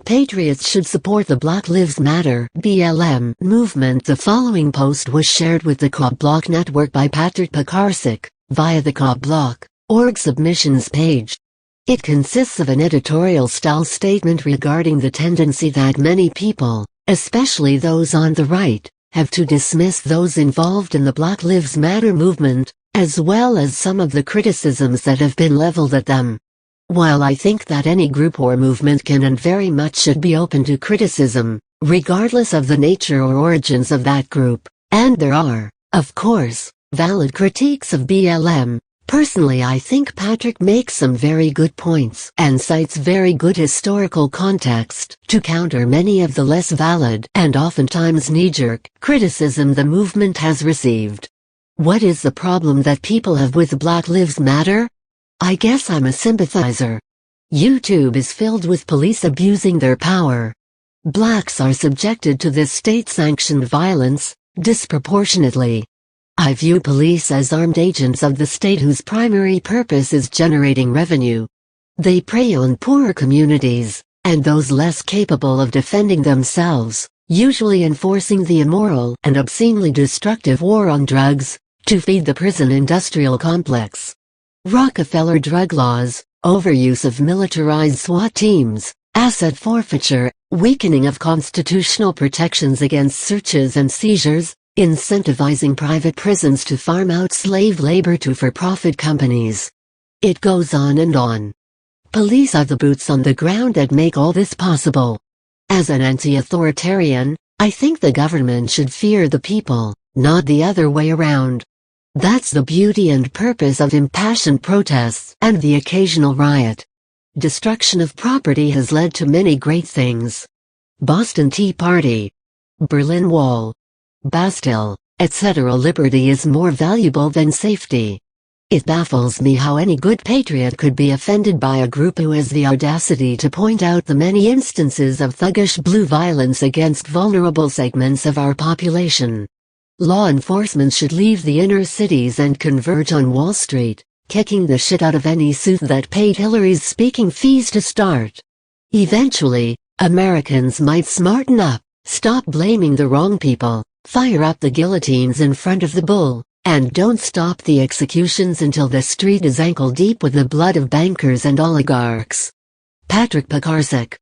Patriots should support the Black Lives Matter (BLM) movement. The following post was shared with the COPBLOCK network by Patrick Pekarsik, via the COPBLOCK.org submissions page. It consists of an editorial-style statement regarding the tendency that many people, especially those on the right, have to dismiss those involved in the Black Lives Matter movement, as well as some of the criticisms that have been leveled at them. While I think that any group or movement can and very much should be open to criticism, regardless of the nature or origins of that group, and there are, of course, valid critiques of BLM, personally I think Patrick makes some very good points and cites very good historical context to counter many of the less valid and oftentimes knee-jerk criticism the movement has received. What is the problem that people have with Black Lives Matter? I guess I'm a sympathizer. YouTube is filled with police abusing their power. Blacks are subjected to this state-sanctioned violence, disproportionately. I view police as armed agents of the state whose primary purpose is generating revenue. They prey on poorer communities, and those less capable of defending themselves, usually enforcing the immoral and obscenely destructive war on drugs, to feed the prison industrial complex. Rockefeller drug laws, overuse of militarized SWAT teams, asset forfeiture, weakening of constitutional protections against searches and seizures, incentivizing private prisons to farm out slave labor to for-profit companies. It goes on and on. Police are the boots on the ground that make all this possible. As an anti-authoritarian, I think the government should fear the people, not the other way around. That's the beauty and purpose of impassioned protests and the occasional riot. Destruction of property has led to many great things. Boston Tea Party, Berlin Wall, Bastille, etc. Liberty is more valuable than safety. It baffles me how any good patriot could be offended by a group who has the audacity to point out the many instances of thuggish blue violence against vulnerable segments of our population. Law enforcement should leave the inner cities and converge on Wall Street, kicking the shit out of any suit that paid Hillary's speaking fees to start. Eventually, Americans might smarten up, stop blaming the wrong people, fire up the guillotines in front of the bull, and don't stop the executions until the street is ankle-deep with the blood of bankers and oligarchs. Patrick Pekarsik.